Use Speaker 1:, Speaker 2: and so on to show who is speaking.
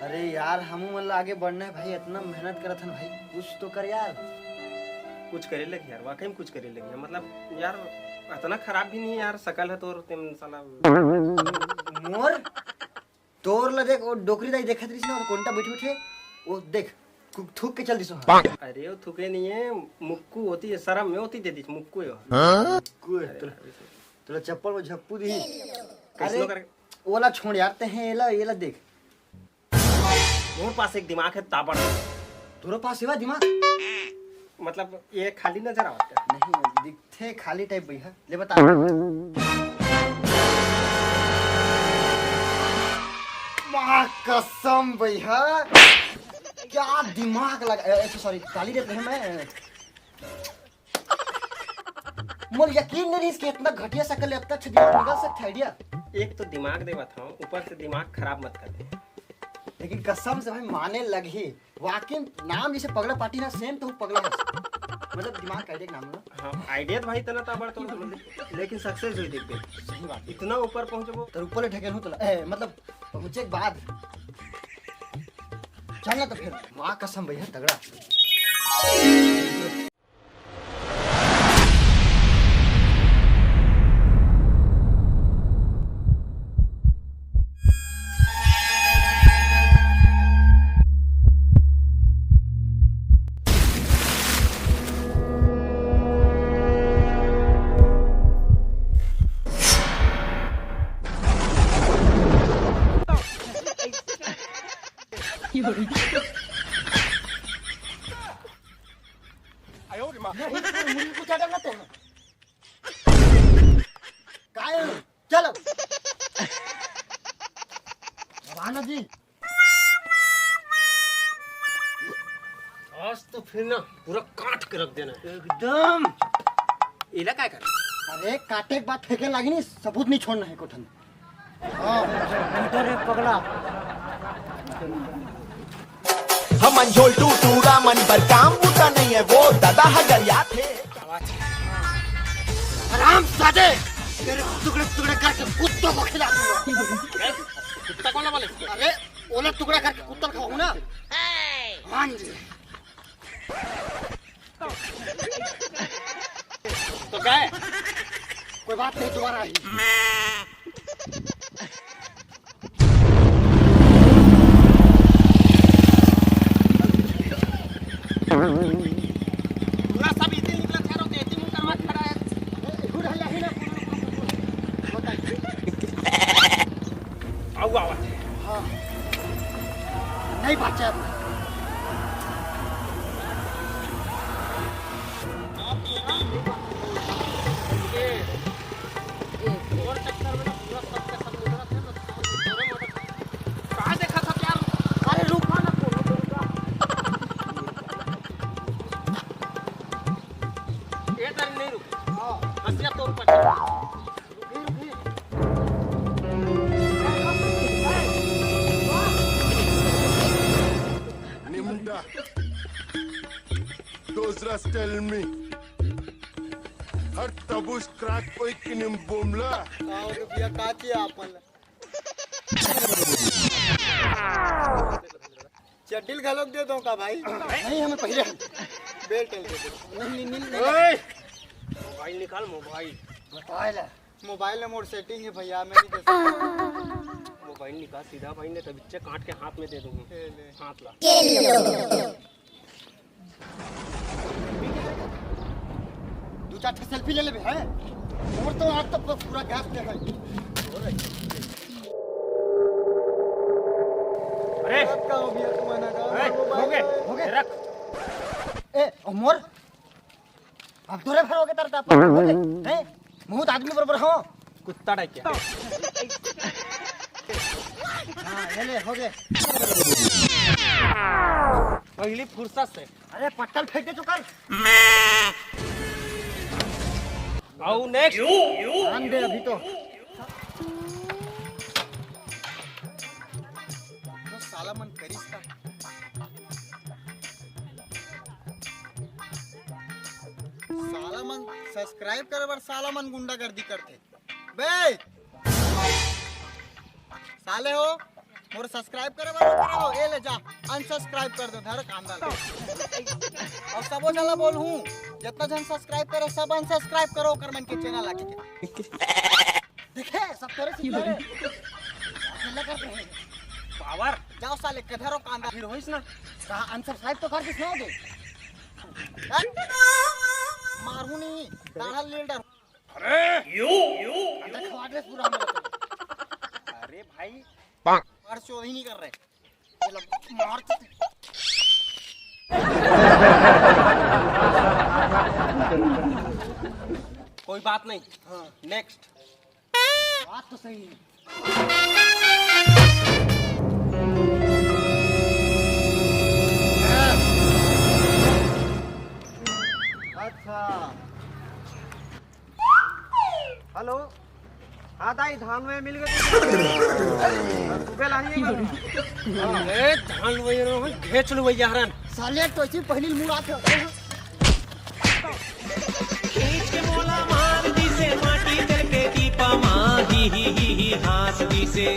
Speaker 1: अरे यार हम मतलब आगे बढ़ना है भाई, इतना मेहनत करत हन भाई, कुछ तो कर यार।
Speaker 2: कुछ करे लगी यार, वाकई में कुछ करे लगी है। मतलब यार इतना खराब भी नहीं है यार, शकल है तोर तेम साला।
Speaker 1: मोर तोर ला देख, वो डोकरी दाई देखत रही ना, कोंटा बैठे बैठे वो देख थूक के चल दिसो।
Speaker 2: अरे वो थूके नहीं है, मुक्कू होती है, शर्म में होती दे दी मुक्कू है।
Speaker 1: तोला चप्पल में झप्पू दी।
Speaker 2: कैसे
Speaker 1: अरे
Speaker 2: कर
Speaker 1: ओला छोड़ यार, ते हैं ये ला देख,
Speaker 2: मोर पास एक दिमाग है ताबड़।
Speaker 1: तोरे पास सेवा दिमाग
Speaker 2: मतलब ये खाली नजर आवता है।
Speaker 1: नहीं दिखते खाली टाइप भैया, ले बता। माँ कसम भैया, क्या दिमाग लगा। सॉरी काली रेत है मैं। मुझे यकीन नहीं इसके इतना घटिया शकल है, अब तक दिमाग निकल सकता है आइडिया।
Speaker 2: एक तो दिमाग दे था, ऊपर से दिमाग खराब मत कर दे।
Speaker 1: लेकिन कसम से भाई माने लगी, वाकई नाम जैसे पगला पार्टी ना, सेम तो पगला है। मतलब दिमाग का आइडिया नाम ना।
Speaker 2: हाँ आइडिया तो भाई तना ताबड़ तो, लेकिन सक्सेस हुई देख दे।
Speaker 1: सही बात,
Speaker 2: इतना ऊपर पहुंचबो
Speaker 1: तो ऊपर ढकेल हूं तो मतलब पहुंचे के बाद चलना तो फिर माँ कसम भैया तगड़ा। चलो जी,
Speaker 2: आज तो फिर ना पूरा काट के रख देना
Speaker 1: एकदम।
Speaker 2: इला क्या कर।
Speaker 1: अरे काटे के बाद फेंके लगी नहीं, सबूत नहीं छोड़ना है कोठन। हाँ पगला
Speaker 3: हम अंजोल टूटूरा मन पर काम बूटा नहीं है, वो दादा हजरिया थे।
Speaker 1: आराम सादे तेरे टुकड़े टुकड़े करके कुत्तों को खिला दूंगा।
Speaker 2: कुत्ता कौन बोले?
Speaker 1: अरे ओला टुकड़ा करके कुत्ता खाऊंगा ना। हाँ जी,
Speaker 2: तो क्या है?
Speaker 1: कोई बात नहीं, दोबारा आई।
Speaker 2: पूरा सब इसी निकला खैर होते इसी मुंह करवा खड़ा है। आओ आओ।
Speaker 1: हाँ नहीं बचा।
Speaker 2: और चक्कर में पूरा सब का सब उधर थे ना, कहां देखा था यार?
Speaker 1: अरे रुका ना,
Speaker 2: ये तर नहीं रुक। हां हंसिया तोड़ पर
Speaker 4: Nimda. Those rats tell me. हर तबुस क्रैक कोई किनिम बोमला.
Speaker 1: आओ तो भैया काची आपन चड्डील घलोक दे दो का भाई? नहीं हमें पहले बेल्ट दे दो। नहीं नहीं नहीं,
Speaker 2: ओए मोबाइल निकाल मोबाइल।
Speaker 1: मोबाइल है, मोबाइल में मोड सेटिंग है भैया, मैं नहीं दे सकता।
Speaker 2: मोबाइल निकाल सीधा भाई, ने तो बिच्चे काट के हाथ में दे दूंगी। हाथ ला।
Speaker 1: दो चार सेल्फी ले ले है और तो आज तो पूरा गैस दे भाई।
Speaker 2: अरे
Speaker 1: का हो गया तुम्हारा का
Speaker 2: हो गए रख।
Speaker 1: ए मोर अब तोरे फिर हो गए तरता अपन हैं, बहुत आदमी बराबर हो।
Speaker 2: कुत्ता डाक क्या?
Speaker 1: हां ये ले हो गए
Speaker 2: पहली फुर्सत से।
Speaker 1: अरे पट्टल फेंक दे चुकल।
Speaker 2: आओ नेक्स्ट।
Speaker 1: ध्यान दे अभी तो साला मन करिस का। साला मन सब्सक्राइब करे बर साला मन गुंडागर्दी करते बे साले हो।
Speaker 5: मोर सब्सक्राइब करे वाला ए ले जा अनसब्सक्राइब कर दो धर कांदा और सबो जला बोल हूं जितना जन सब्सक्राइब करे सब अनसब्सक्राइब करो कर मन के चैनल आके देखे सब तेरे से करे चला कर रहे
Speaker 2: पावर
Speaker 5: जाओ साले कधरो कांदा
Speaker 2: फिर होइस ना
Speaker 5: कहा अनसब्सक्राइब तो कर दिस ना दे मारू नहीं दाढ़ा लीडर
Speaker 2: अरे यू
Speaker 5: देखो एड्रेस पूरा हम
Speaker 2: अरे भाई
Speaker 5: मार चोरी नहीं कर रहे ये लोग मार
Speaker 2: कोई बात नहीं
Speaker 5: हाँ
Speaker 2: नेक्स्ट
Speaker 5: बात तो सही है
Speaker 1: अच्छा हेलो हाँ दाई धान में मिल गए सुबह लाइएगा
Speaker 2: अरे धान वही घेच लो भैया हरन
Speaker 5: साले तो ऐसी पहली मुड़ा थे
Speaker 6: खींच के मोला मार दी से माटी करके दीपा माही ही हाथ दी से